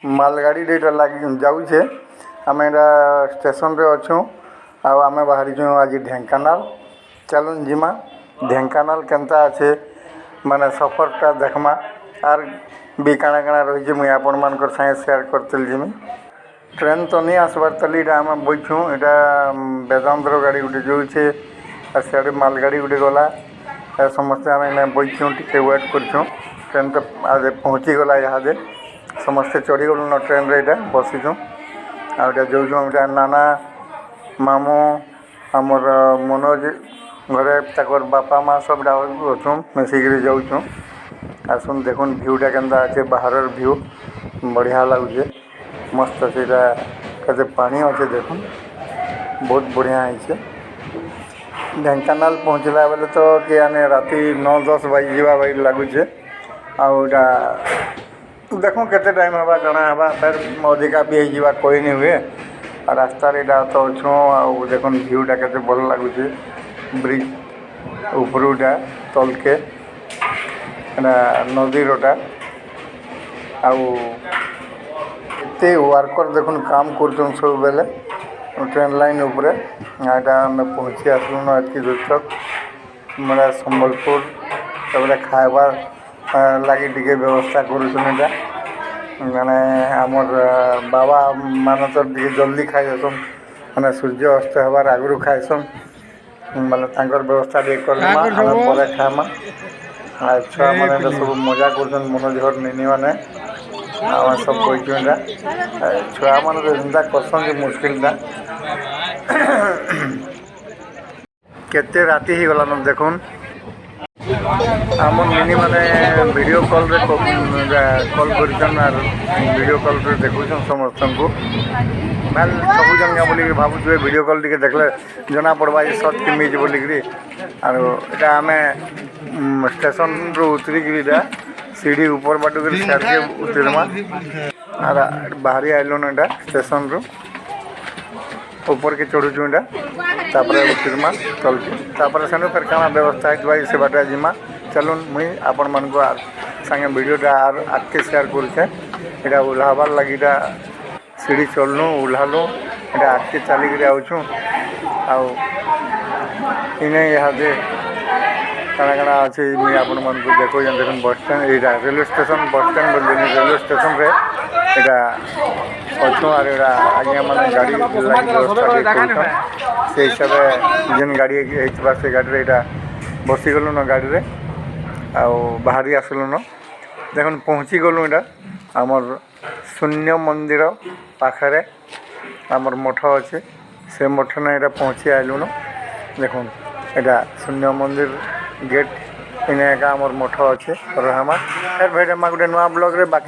मालगाड़ी डेटा लगी जाऊे आम एटा स्टेशन रे अच्छू आम बाहरी आज ढेंकानाल चलुन जिमा ढेंकानाल केनता अच्छे माने सफरटा देखमा आर भी काଣା काଣା रही मुई आपण मानकर सागे शेयर करते जिमी ट्रेन तो नहीं आसबार तली आम बैठू यहाँ वेदांतर गाड़ी गोटे जाऊे सियाड़े मालगाड़ी गोटे गला समस्ते आम बैठू टे वेट करछूँ ट्रेन तो आज पहुँची गला यहाँ समस्ते चढ़ी गलु न ट्रेन रे इटा बसीचु आटा जो नाना मामू आमर मनोज घरे तक बापा माँ सब अच्छुँ मिसिक जाऊँ आसुन देखुन भ्यूटा केनता अच्छे बाहर भ्यू बढ़िया लगुचे मस्त अच्छे कैसे पानी अच्छे देखुन बहुत बढ़िया है। ढेंकानाल पहुँचला बेले तो किए राति 9-10 बजे जावा भाई लगुचे आउटा देखो केते टाइम हवा कଣା हवा फिर अधिका भी हो कोई नहीं हुए और रास्ता तो अच्छो आ देखुन भ्यूटा केते भल लगुचे ब्रिज उपरूटा तल के नदी रोटा आते वर्कर देखुन काम कर सब बेले ट्रेन लाइन उपरे यहाँ आम पहुँची आसलु न एति दूर तक मेरा संबलपुर तबले खाइबार लगी टिके व्यवस्था करूँ माने आमर बाबा मान तो जल्दी खाई देसन मैंने सूर्य अस्त हबार आगु खाएसन मतलब तांकर व्यवस्था भी कर खामा छुआ मैंने तो सब मजा कर मनोज घर निनी मैंने आम सब बैठा छुआ मान तो चिंता करसन मुस्किलटा केते राति ही गलान देखुन आम मिनी माने वीडियो कॉल रे कॉल करछन आर वीडियो कॉल रे देखुछन समस्त को मैल सब जन बोली भाबुछे वीडियो कॉल टिके देखले जना पड़बा जे शॉर्ट किमिज बोली करी आर एटा आमे स्टेशन रो उतरी गिरीटा सीढ़ी ऊपर बाटू कर साइड के उतरमा आर बाहरी आइलो नटा स्टेशन रो ऊपर के चढ़ुचु एटा तापर उतरमा तल के तापर सेनु फिर काना व्यवस्था है भाई से बाटा जिमा चलुन मुई आपण मन को संगे वीडियोटा आर आके शेयर करछे एटा उल्हाबार लागिटा सीढ़ी चलनु उल्हालु एटा आके चली गिरी आउछु आउ इने यहाँ दे काना काना अच्छे मुई आपण मन को देखो देखुन बस स्टैंड एटा रेलवे स्टेशन बस स्टैंड बोल रेलवे स्टेशन रे एटा अच्छो आर एटा आज्ञा माने गाड़ी लागी व्यवस्था से हिसाब से जेन गाड़ी से गाड़ी रे एटा बसी गलु न गाड़ी रे आउ बाहरी आसलु न देखुन पहुँची गलु एटा आमर शून्य मंदिर पाखरे आमर मठ अच्छे से मठ ना एटा पहुँची आइलु न देखुन एटा शून्य मंदिर गेट इने का आमर मठ अच्छे रहामा फिर भेटे गोटे नुआ ब्लॉग रे बाकी।